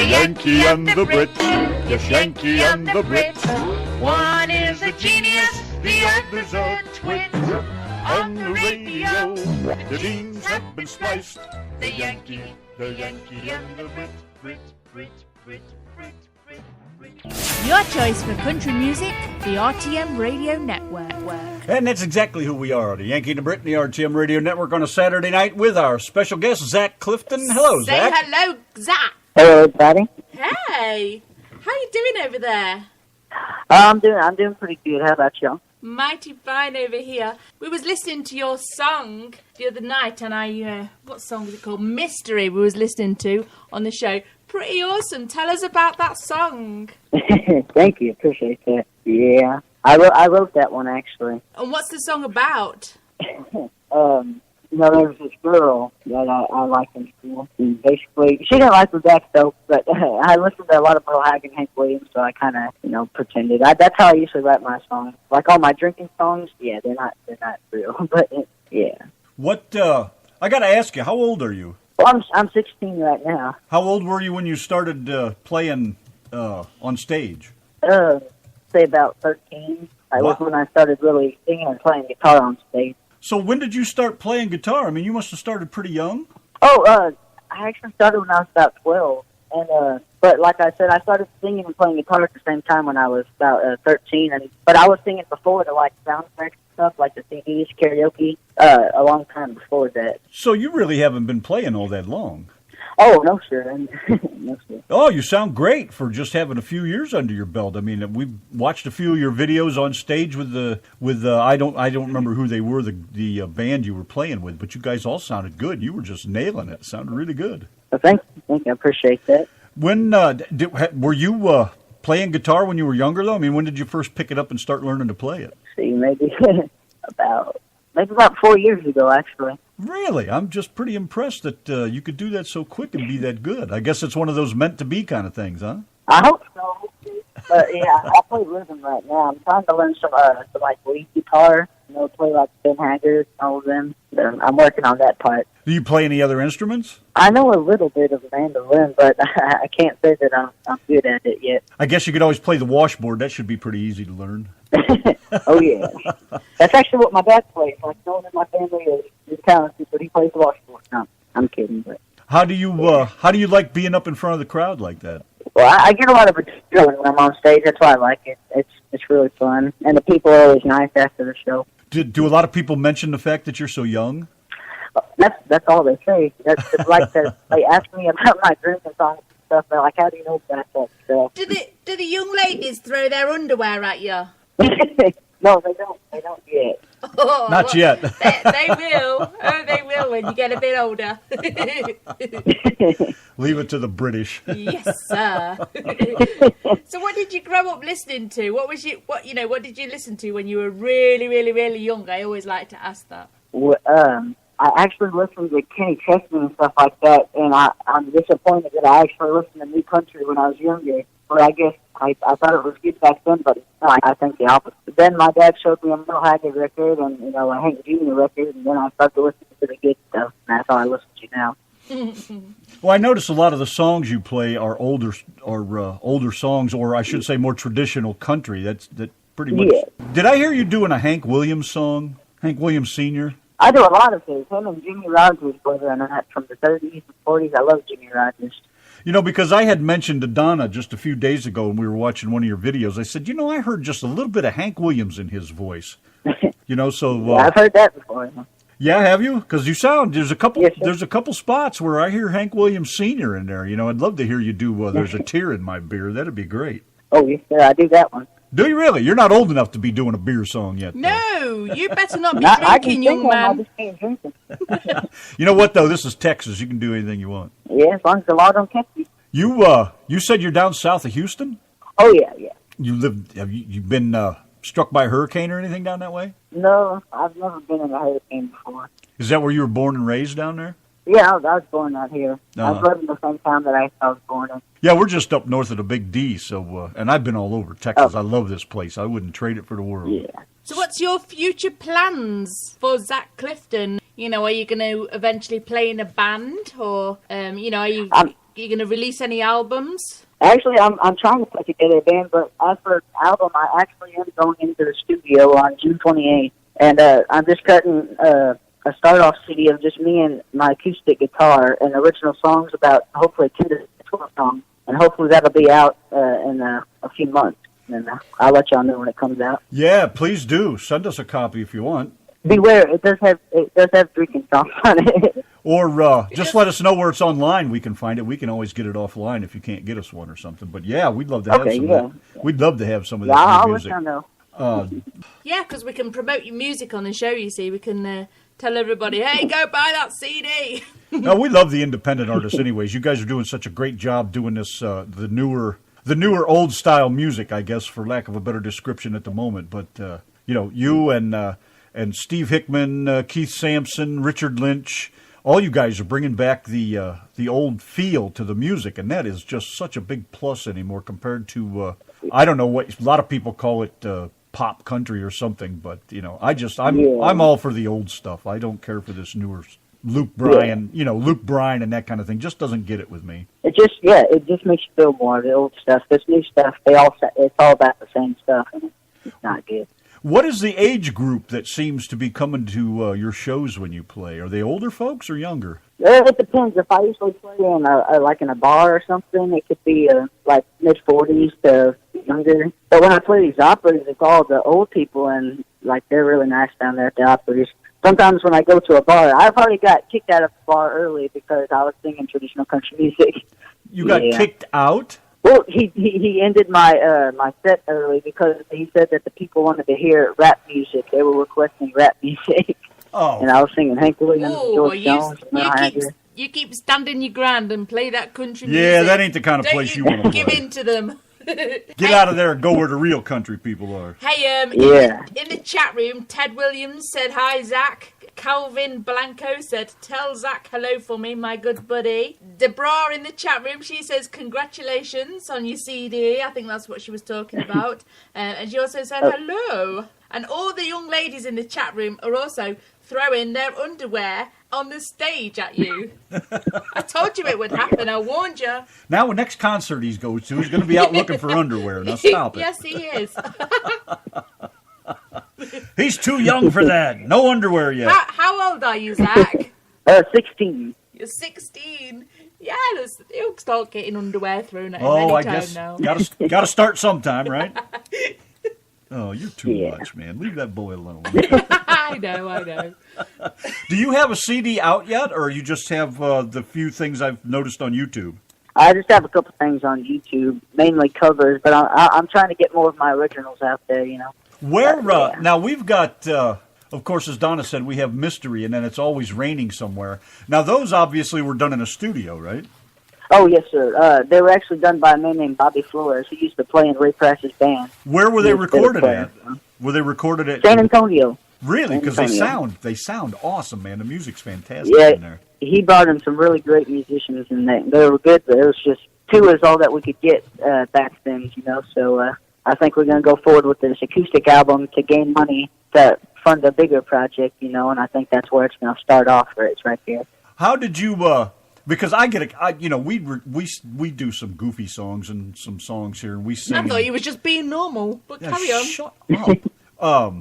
The Yankee and the Brit. Yes, Yankee and the Brit. One is a genius, the other's a twit. On the radio, the beans have been spliced. The Yankee and the Brit, Brit, Brit, Brit, Brit, Brit, Brit. Your choice for country music, the RTM Radio Network. And that's exactly who we are, the Yankee and the Brit, the RTM Radio Network on a Saturday night with our special guest, Zac Clifton. Hello, Say Zac. hello, Zac. Hello, everybody. Hey, how you doing over there? I'm doing pretty good. How about y'all? Mighty fine over here. We was listening to your song the other night, and what song was it called? Mystery. We was listening to on the show. Pretty awesome. Tell us about that song. Thank you. Appreciate that. Yeah, I wrote that one actually. And what's the song about? There was this girl that I liked in school. And basically, she didn't like Zac though, but I listened to a lot of Pearl Hag and Hank Williams, so I kind of, pretended. That's how I usually write my songs. Like all my drinking songs, yeah, they're not real, but yeah. What? I got to ask you, how old are you? Well, I'm 16 right now. How old were you when you started playing on stage? Say about 13. That was when I started really singing and playing guitar on stage. So when did you start playing guitar? I mean, you must have started pretty young. Oh, I actually started when I was about 12. And but like I said, I started singing and playing guitar at the same time when I was about 13. But I was singing before the sound effects and stuff, like the CDs, karaoke, a long time before that. So you really haven't been playing all that long. Oh, no, sir. No, sir. Oh, you sound great for just having a few years under your belt. I mean, we've watched a few of your videos on stage with I don't remember who they were, the band you were playing with, but you guys all sounded good. You were just nailing it. It sounded really good. Well, thank you. I appreciate that. When were you playing guitar when you were younger, though? I mean, when did you first pick it up and start learning to play it? See, maybe about 4 years ago, actually. Really? I'm just pretty impressed that you could do that so quick and be that good. I guess it's one of those meant-to-be kind of things, huh? I hope so. But, yeah, I play rhythm right now. I'm trying to learn some lead guitar, play like Ben Haggard, all of them. I'm working on that part. Do you play any other instruments? I know a little bit of mandolin, but I can't say that I'm good at it yet. I guess you could always play the washboard. That should be pretty easy to learn. Oh, yeah. That's actually what my dad plays. Like, no one in my family is talented, but he plays the washboard. No, I'm kidding. But how do you like being up in front of the crowd like that? Well, I get a lot of adrenaline when I'm on stage. That's why I like it. It's really fun, and the people are always nice after the show. Do a lot of people mention the fact that you're so young? That's all they say. That's like they ask me about my drinking songs and stuff. They're like, "How do you know about that stuff?" Do the young ladies throw their underwear at you? No, they don't. They don't yet. Oh, Not yet. They will. Oh, they will when you get a bit older. Leave it to the British. Yes, sir. So, what did you grow up listening to? What did you listen to when you were really, really, really young? I always like to ask that. Well, I actually listened to Kenny Chesney and stuff like that, and I'm disappointed that I actually listened to new country when I was younger. But I guess I thought it was good back then, but I think the opposite. Then my dad showed me a Merle Haggard record and a Hank Jr. record, and then I started listening to the good stuff, and that's all I listen to now. Well, I notice a lot of the songs you play are older songs, or I should say more traditional country. That pretty much. Yeah. Did I hear you doing a Hank Williams song? Hank Williams Sr.? I do a lot of his. Him and Jimmy Rogers, believe it or not, from the 30s and 40s. I love Jimmy Rogers. Because I had mentioned to Donna just a few days ago when we were watching one of your videos, I said, I heard just a little bit of Hank Williams in his voice. So... yeah, I've heard that before. Yeah, have you? Because you sound, there's a couple Yes, there's a couple spots where I hear Hank Williams Sr. in there. I'd love to hear you do There's a Tear in My Beer. That'd be great. Oh, yes, sir, I do that one. Do you really? You're not old enough to be doing a beer song yet. No, you better not be drinking, young man. I just can't drink it. You know what, though? This is Texas. You can do anything you want. Yeah, as long as the law don't catch you. You said you're down south of Houston? Oh, yeah. Have you been struck by a hurricane or anything down that way? No, I've never been in a hurricane before. Is that where you were born and raised down there? Yeah, I was born out here. Uh-huh. I was living the same town that I was born in. Yeah, we're just up north of the Big D, and I've been all over Texas. I love this place. I wouldn't trade it for the world. Yeah. So what's your future plans for Zac Clifton? Are you going to eventually play in a band, or, are you... you going to release any albums? Actually, I'm trying to put together a band, but as for an album, I actually am going into the studio on June 28th, and I'm just cutting a start-off CD of just me and my acoustic guitar and original songs, about hopefully 10 to 12 songs, and hopefully that'll be out in a few months, and I'll let y'all know when it comes out. Yeah, please do. Send us a copy if you want. Beware, it does have drinking songs on it. Or just let us know where it's online. We can find it. We can always get it offline if you can't get us one or something. But yeah, we'd love to have some of that. We'd love to have some of that I'll music. let y'all know. Yeah, because we can promote your music on the show, you see. We can tell everybody, hey, go buy that CD. No, we love the independent artists anyways. You guys are doing such a great job doing this, the newer old style music, I guess, for lack of a better description at the moment. But, you and Steve Hickman, Keith Sampson, Richard Lynch, all you guys are bringing back the old feel to the music, and that is just such a big plus anymore compared to, I don't know what, a lot of people call it pop country or something, but, I'm all for the old stuff. I don't care for this newer Luke Bryan, Luke Bryan and that kind of thing. Just doesn't get it with me. It just makes you feel more the old stuff. This new stuff, it's all about the same stuff, and it's not good. What is the age group that seems to be coming to your shows when you play? Are they older folks or younger? It depends. If I usually play in a bar or something, it could be like mid-40s to younger. But when I play these operas, it's all the old people, and like they're really nice down there at the operas. Sometimes when I go to a bar, I've already got kicked out of the bar early because I was singing traditional country music. You got kicked out? Well, he ended my set early because he said that the people wanted to hear rap music. They were requesting rap music. Oh. And I was singing Hank Williams, George Jones, you keep standing your ground and play that country music. Yeah, that ain't the kind of place you want to give in to them. Get out of there and go where the real country people are. Hey, in the chat room, Ted Williams said, hi, Zach. Calvin Blanco said, tell Zach hello for me, my good buddy. Deborah in the chat room, she says, congratulations on your CD. I think that's what she was talking about. And she also said, hello. And all the young ladies in the chat room are also throwing their underwear on the stage at you. I told you it would happen. I warned you. Now, the next concert he goes to, he's going to be out looking for underwear. Now, stop it. Yes, he is. He's too young for that. No underwear yet. How old are you, Zach? 16. You're 16. Yeah, you'll start getting underwear thrown at him I anytime guess now. Got to start sometime, right? Oh, you're too much, man. Leave that boy alone. I know. Do you have a CD out yet, or you just have the few things I've noticed on YouTube? I just have a couple things on YouTube, mainly covers, but I'm trying to get more of my originals out there, Where, now we've got, of course, as Donna said, we have Mystery, and then It's Always Raining Somewhere. Now, those obviously were done in a studio, right? Oh, yes, sir. They were actually done by a man named Bobby Flores, who used to play in Ray Prash's band. Where were they recorded at? Were they recorded at San Antonio? Really? Because they sound awesome, man. The music's fantastic in there. He brought in some really great musicians, and they were good, but it was just two is all that we could get back then, So I think we're going to go forward with this acoustic album to gain money to fund a bigger project, and I think that's where it's going to start off. It's right there. How did you? Because I get we do some goofy songs and some songs here, and we sing. I thought you was just being normal, but carry on. Shut up.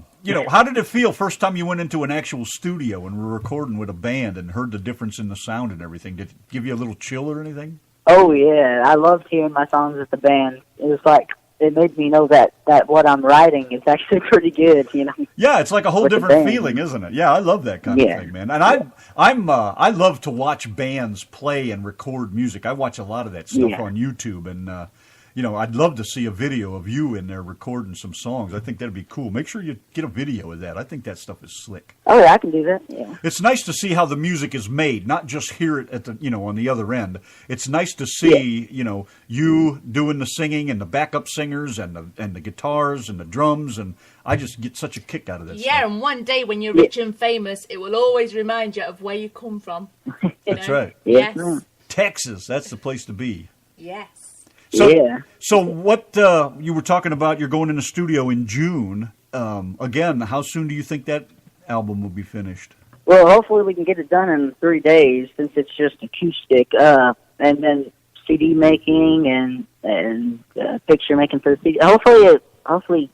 How did it feel first time you went into an actual studio and were recording with a band and heard the difference in the sound and everything? Did it give you a little chill or anything? Oh yeah, I loved hearing my songs with the band. It was like it made me know that what I'm writing is actually pretty good, Yeah, it's like a whole different feeling, isn't it? Yeah, I love that kind of thing, man. And I love to watch bands play and record music. I watch a lot of that stuff on YouTube, and I'd love to see a video of you in there recording some songs. I think that'd be cool. Make sure you get a video of that. I think that stuff is slick. Oh yeah, I can do that. Yeah. It's nice to see how the music is made, not just hear it at the on the other end. It's nice to see you doing the singing and the backup singers and the guitars and the drums, and I just get such a kick out of that. Yeah, and one day when you're rich and famous, it will always remind you of where you come from. That's right. Yes. Texas, that's the place to be. Yes. So what you were talking about, you're going in the studio in June. Again, how soon do you think that album will be finished? Well, hopefully we can get it done in 3 days since it's just acoustic. And then CD making and picture making for the CD. Hopefully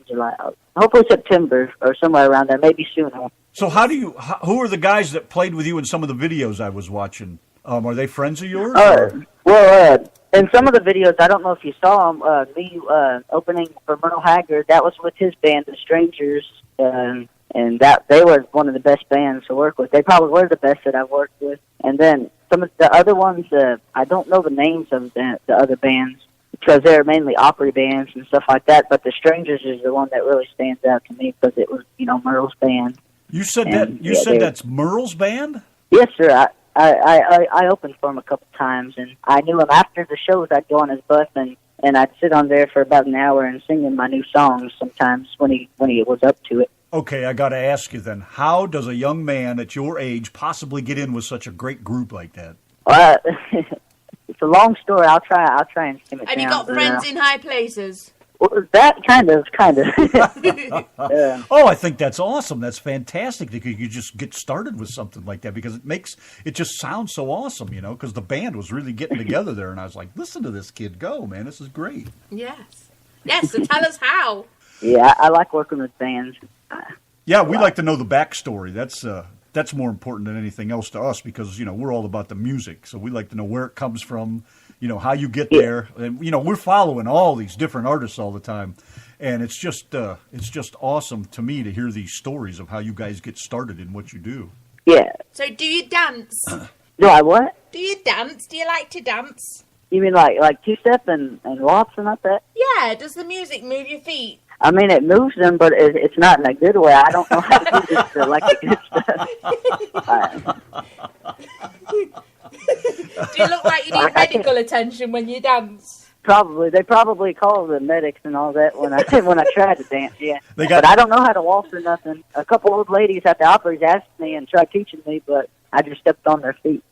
July. Hopefully September or somewhere around there. Maybe sooner. So who are the guys that played with you in some of the videos I was watching? Are they friends of yours? In some of the videos, I don't know if you saw them, me opening for Merle Haggard, that was with his band, The Strangers, and that they were one of the best bands to work with. They probably were the best that I've worked with. And then some of the other ones, I don't know the names of the other bands because they're mainly opera bands and stuff like that, but The Strangers is the one that really stands out to me because it was, Merle's band. You said that's Merle's band? Yes, sir. I opened for him a couple times, and I knew him after the shows. I'd go on his bus, and I'd sit on there for about an hour and sing him my new songs sometimes when he was up to it. Okay, I got to ask you then, how does a young man at your age possibly get in with such a great group like that? It's a long story. I'll try and skim it down. Have you got friends in high places? Well, that kind of. Oh, I think that's awesome. That's fantastic that you just get started with something like that because it just sounds so awesome, because the band was really getting together there, and I was like, listen to this kid go, man, this is great. Yes, so tell us how. Yeah, I like working with bands. Yeah, we like to know the backstory. That's more important than anything else to us because, we're all about the music, so we like to know where it comes from, how you get there. And, we're following all these different artists all the time. And it's just awesome to me to hear these stories of how you guys get started in what you do. Yeah. So do you dance? Do I what? Do you dance? Do you like to dance? You mean like two-step and waltz and like that? Yeah. Does the music move your feet? I mean, it moves them, but it's not in a good way. I don't know how to do this like the good stuff. Do you look like you need medical attention when you dance? Probably. They probably call the medics and all that when I try to dance, yeah. But I don't know how to waltz or nothing. A couple old ladies at the operas asked me and tried teaching me, but I just stepped on their feet.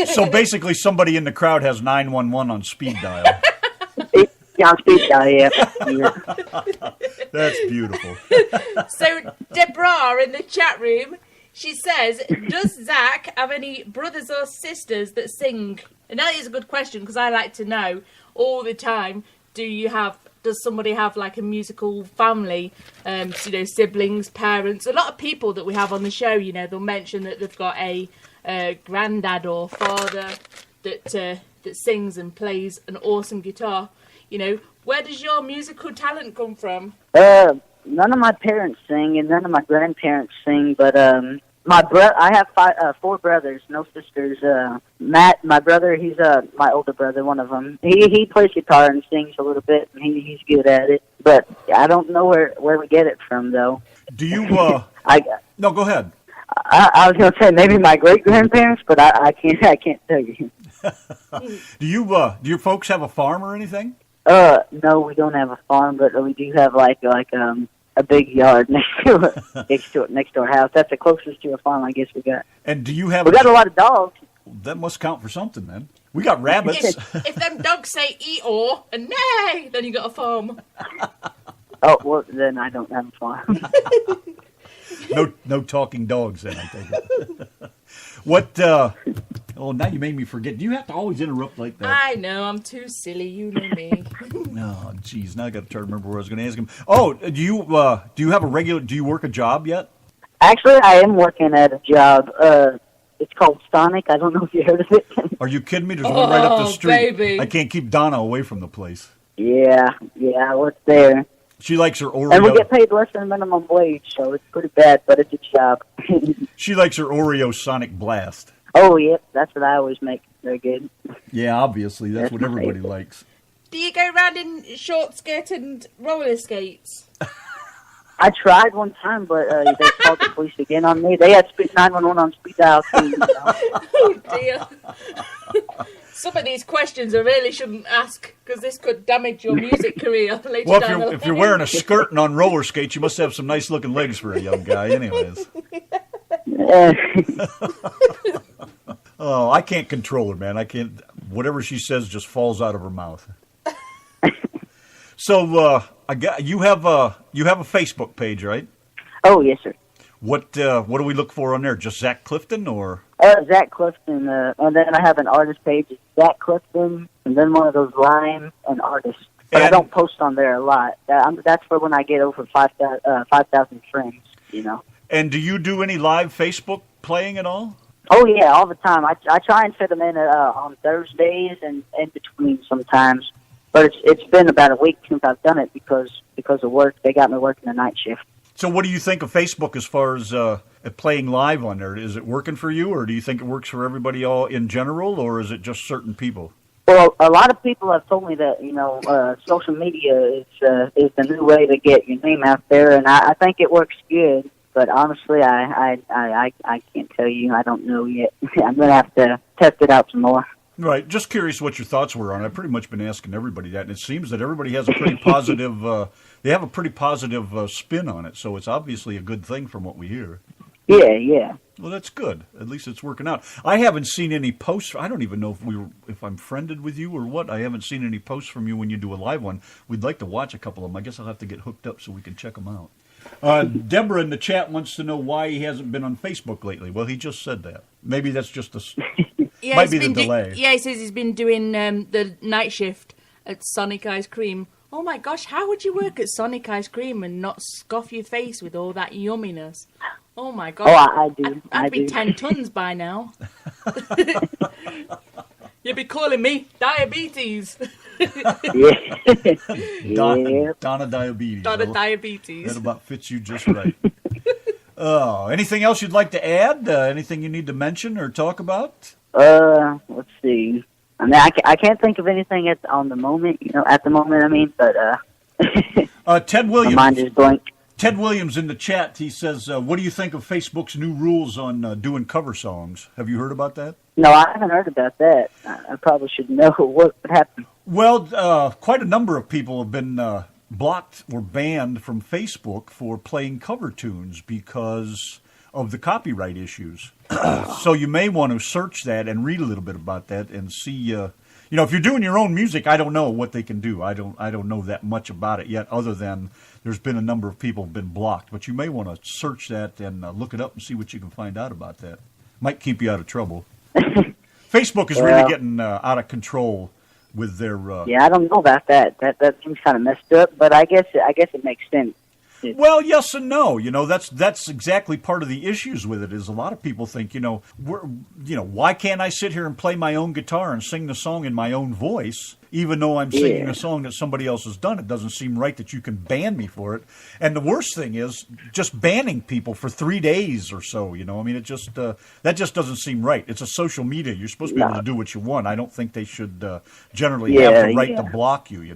So basically somebody in the crowd has 911 on speed dial. Yeah, on speed dial, yeah. That's beautiful. So Deborah in the chat room, she says, does Zac have any brothers or sisters that sing? And that is a good question because I like to know all the time. Does somebody have like a musical family? Siblings, parents. A lot of people that we have on the show, they'll mention that they've got a granddad or father that sings and plays an awesome guitar. Where does your musical talent come from? None of my parents sing, and none of my grandparents sing. But I have 4 brothers, no sisters. Matt, my brother, he's my older brother, one of them. He plays guitar and sings a little bit, and he's good at it. But I don't know where we get it from, though. Do you? No, go ahead. I was going to say maybe my great grandparents, but I can't tell you. Do your folks have a farm or anything? No, we don't have a farm, but we do have like a big yard next to our house. That's the closest to a farm I guess we got. And do you have? We got a lot of dogs. That must count for something, man. We got rabbits. If them dogs say eat-or and nay, then you got a farm. Oh well, then I don't have a farm. No talking dogs, then I take it. What? Oh, now you made me forget. Do you have to always interrupt like that? I know, I'm too silly. You know me. Oh, geez. Now I got to try to remember what I was going to ask him. Oh, do you have a regular? Do you work a job yet? Actually, I am working at a job. It's called Sonic. I don't know if you heard of it. Are you kidding me? There's one right up the street. Baby. I can't keep Donna away from the place. Yeah, I work there. She likes her Oreo. And we get paid less than minimum wage, so it's pretty bad, but it's a job. She likes her Oreo Sonic Blast. Oh, yep, that's what I always make. They're good. Yeah, obviously, that's what everybody likes. Do you go around in short skirt and roller skates? I tried one time, but they called the police again on me. They had 911 on speed dial too. Oh, dear. Some of these questions I really shouldn't ask because this could damage your music career later well, down the line. If you're wearing a skirt and on roller skates, you must have some nice-looking legs for a young guy anyways. Oh, I can't control her, man. I can't. Whatever she says just falls out of her mouth. So, you have a Facebook page, right? Oh, yes, sir. What do we look for on there? Just Zac Clifton, or? Zac Clifton, and then I have an artist page. It's Zac Clifton, and then one of those Lime and Artists. But I don't post on there a lot. That's for when I get over 5,000 friends, you know. And do you do any live Facebook playing at all? Oh, yeah, all the time. I try and fit them in on Thursdays and in between sometimes. But it's been about a week since I've done it because of work. They got me working a night shift. So what do you think of Facebook as far as playing live on there? Is it working for you, or do you think it works for everybody all in general, or is it just certain people? Well, a lot of people have told me that, you know, social media is the new way to get your name out there, and I think it works good. But honestly, I can't tell you. I don't know yet. I'm going to have to test it out some more. Right. Just curious what your thoughts were on it. I've pretty much been asking everybody that, and it seems that everybody has a pretty positive. They have a pretty positive spin on it, so it's obviously a good thing from what we hear. Yeah. Well, that's good. At least it's working out. I haven't seen any posts. I don't even know if I'm friended with you or what. I haven't seen any posts from you when you do a live one. We'd like to watch a couple of them. I guess I'll have to get hooked up so we can check them out. Deborah in the chat wants to know why he hasn't been on Facebook lately. Well, he just said that. Maybe that's just might be the delay. He says he's been doing the night shift at Sonic Ice Cream. Oh my gosh, how would you work at Sonic Ice Cream and not scoff your face with all that yumminess? Oh my gosh. Oh, I do. I'd be 10 tons by now. You'd be calling me diabetes. Donna Diabetes. Donna Diabetes. That about fits you just right. Anything else you'd like to add? Anything you need to mention or talk about? Let's see. I mean, I can't think of anything at the moment. I mean, but Ted Williams. my mind is blank. Ted Williams in the chat. He says, "What do you think of Facebook's new rules on doing cover songs? Have you heard about that?" No, I haven't heard about that. I probably should know what happened. Well, quite a number of people have been blocked or banned from Facebook for playing cover tunes because of the copyright issues. So you may want to search that and read a little bit about that and see. If you're doing your own music, I don't know what they can do. I don't know that much about it yet, other than there's been a number of people have been blocked. But you may want to search that and look it up and see what you can find out about that. Might keep you out of trouble. Facebook is really getting out of control with their. Yeah, I don't know about that. That seems kind of messed up, but I guess it makes sense. Well, yes and no. That's exactly part of the issues with it. Is a lot of people think, why can't I sit here and play my own guitar and sing the song in my own voice, even though I'm singing a song that somebody else has done? It doesn't seem right that you can ban me for it. And the worst thing is just banning people for 3 days or so. I mean, it just that just doesn't seem right. It's a social media. You're supposed to be able to do what you want. I don't think they should generally have the right to block you.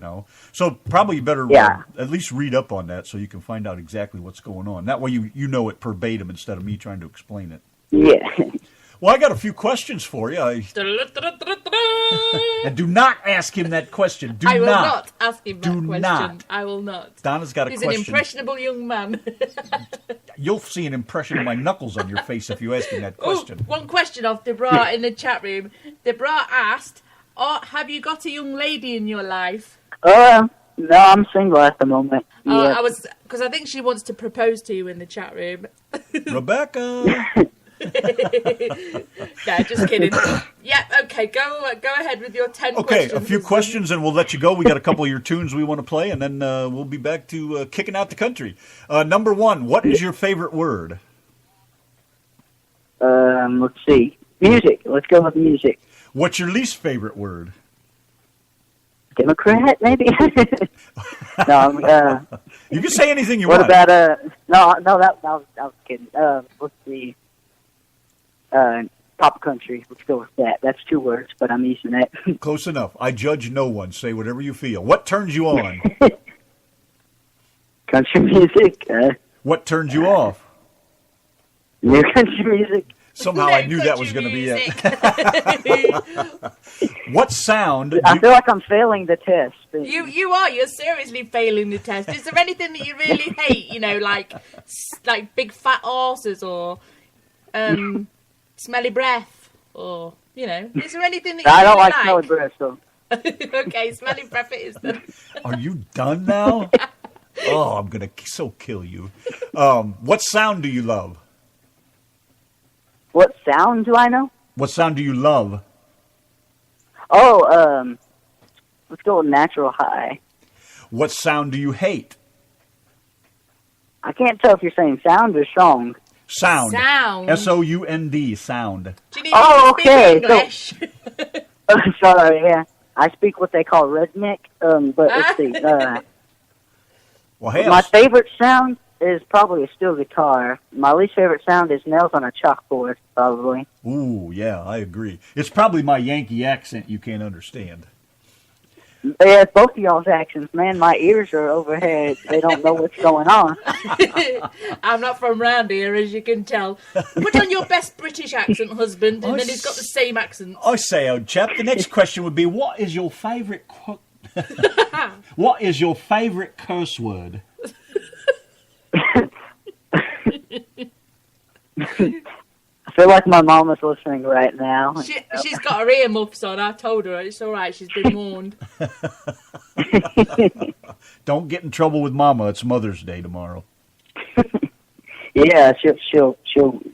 So probably you better at least read up on that so you can find out exactly what's going on. That way you know it verbatim instead of me trying to explain it. Yeah. Well, I got a few questions for you. And do not ask him that question. I will not ask him that question. Not. I will not. Donna's got a question. He's an impressionable young man. You'll see an impression of my knuckles on your face if you ask him that question. One question off Deborah in the chat room. Deborah asked, have you got a young lady in your life? No, I'm single at the moment. Yeah. Because I think she wants to propose to you in the chat room. Rebecca. No, just kidding. Yeah, okay, go ahead with your 10 questions. Okay, a few questions and we'll let you go. We got a couple of your tunes we want to play, and then we'll be back to kicking out the country. Number 1, what is your favorite word? Let's see. Music. Let's go with music. What's your least favorite word? Democrat, maybe? No, you can say anything you want. want. What about, I was kidding. Let's see. Pop country. Let's go with that. That's 2 words, but I'm using that. Close enough. I judge no one. Say whatever you feel. What turns you on? Country music. What turns you off? New country music. Somehow I knew that was going to be it. What sound? I feel like I'm failing the test. You are. You're seriously failing the test. Is there anything that you really hate? Like big fat horses or smelly breath, or is there anything that you I don't really like smelly breath, so. Okay, smelly breath it is then. Are you done now? Oh, I'm gonna so kill you. What sound do you love? What sound do I know? What sound do you love? Oh, let's go with Natural High. What sound do you hate? I can't tell if you're saying sound or song. Sound. Sound. S-O-U-N-D, sound. Do you need Oh, to speak okay. English? Sorry, yeah. I speak what they call redneck, but let's see. Well, hey, My favorite sound is probably a steel guitar. My least favorite sound is nails on a chalkboard, probably. ooh, yeah, I agree. It's probably my Yankee accent you can't understand. Yeah, both of y'all's accents, man. My ears are overhead. They don't know what's going on. I'm not from round here, as you can tell. Put on your best British accent, husband, and then he's got the same accent. I say, old chap, the next question would be, what is your favourite what is your favourite curse word? I feel like my mom is listening right now. She's got her earmuffs on. I told her. It's all right. She's been warned. Don't get in trouble with Mama. It's Mother's Day tomorrow. Yeah, she'll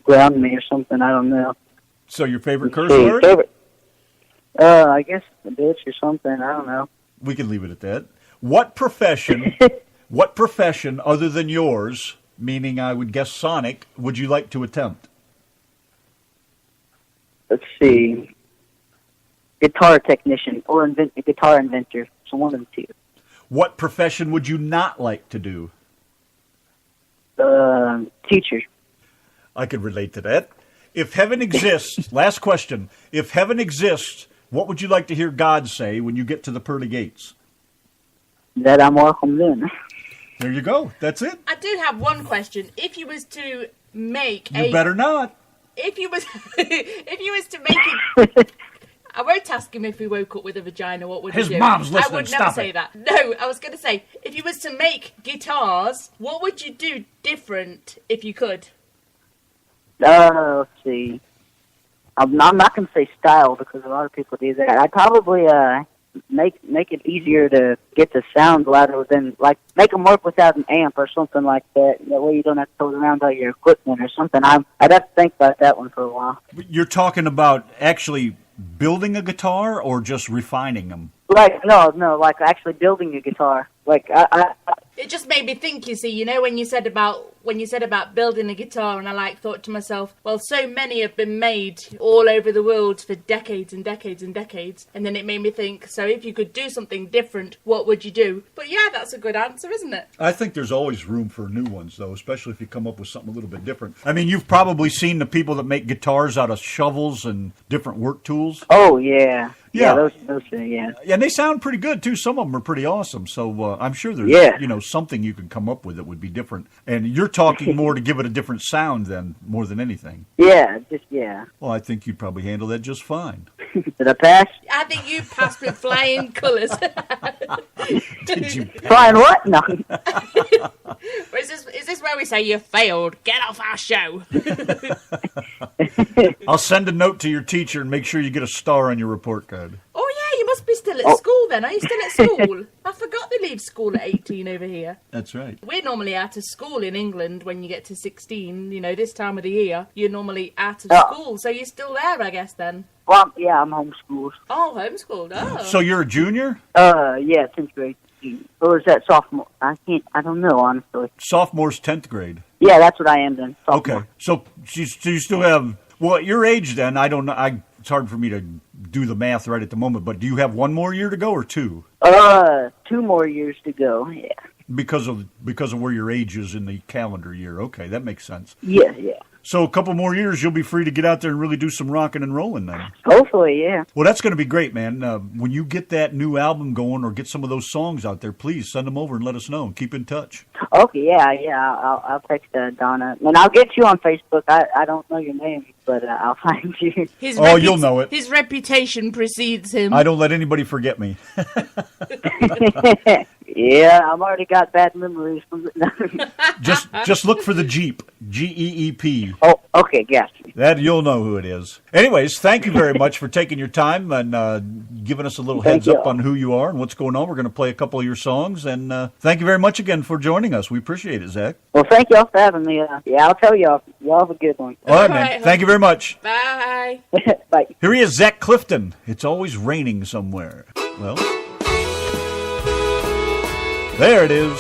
ground me or something. I don't know. So your favorite curse word? I guess a bitch or something. I don't know. We can leave it at that. What profession other than yours, meaning I would guess Sonic, would you like to attempt? Let's see. Guitar technician or guitar inventor. So one of the two. What profession would you not like to do? Teacher. I could relate to that. If heaven exists, last question. If heaven exists, what would you like to hear God say when you get to the pearly gates? That I'm welcome then. There you go. That's it. I do have one question. If you was to make You better not. If you was to make it... I won't ask him if he woke up with a vagina, what would His he do? mom's listening, I would stop never say it. that. No, I was going to say, if you was to make guitars, what would you do different if you could? Let's see. I'm not going to say style because a lot of people do that. I'd probably make it easier to get the sound louder than, like, make them work without an amp or something like that. That way you don't have to tote around all your equipment or something. I'd have to think about that one for a while. You're talking about actually building a guitar or just refining them? Like, no, like actually building a guitar. Like, It just made me think, you see, you know, when you said about building a guitar, and I thought to myself, well, so many have been made all over the world for decades and decades and decades, and then it made me think, so if you could do something different, what would you do? But yeah, that's a good answer, isn't it? I think there's always room for new ones, though, especially if you come up with something a little bit different. I mean, you've probably seen the people that make guitars out of shovels and different work tools. oh, yeah. Yeah. Those yeah. And they sound pretty good, too. Some of them are pretty awesome. So I'm sure there's, something you can come up with that would be different. And you're talking more to give it a different sound more than anything. Yeah, just, yeah. Well, I think you'd probably handle that just fine. Did I pass? I think you passed with flying colours. Did you? Flying what? No. Or is this where we say you failed? Get off our show. I'll send a note to your teacher and make sure you get a star on your report card. Oh yeah, you must be still at school then. Are you still at school? I forgot they leave school at 18 over here. That's right. We're normally out of school in England when you get to 16. You know, this time of the year, you're normally out of school. So you're still there, I guess, then. Well, yeah, I'm homeschooled. Oh, homeschooled. Oh. So you're a junior? Yeah, 10th grade. Or is that sophomore? I don't know, honestly. Sophomore's 10th grade. Yeah, that's what I am then. Sophomore. Okay. So you still have, well, at your age then, I don't know, it's hard for me to do the math right at the moment, but do you have one more year to go or two? 2 more years to go, yeah. Because of where your age is in the calendar year. Okay, that makes sense. Yeah. So a couple more years, you'll be free to get out there and really do some rocking and rolling then. Hopefully, yeah. Well, that's going to be great, man. When you get that new album going or get some of those songs out there, please send them over and let us know. Keep in touch. Okay, yeah. I'll text Donna. And I'll get you on Facebook. I don't know your name, but I'll find you. You'll know it. His reputation precedes him. I don't let anybody forget me. Yeah, I've already got bad memories from it. Just look for the Jeep, Geep. Oh, okay, yes. That you'll know who it is. Anyways, thank you very much for taking your time and giving us a little heads up on who you are and what's going on. We're going to play a couple of your songs, and thank you very much again for joining us. We appreciate it, Zach. Well, thank y'all for having me. Yeah, I'll tell y'all. Y'all have a good one. All right, man. Thank you very much. Bye. Bye. Here he is, Zac Clifton. It's always raining somewhere. Well, there it is.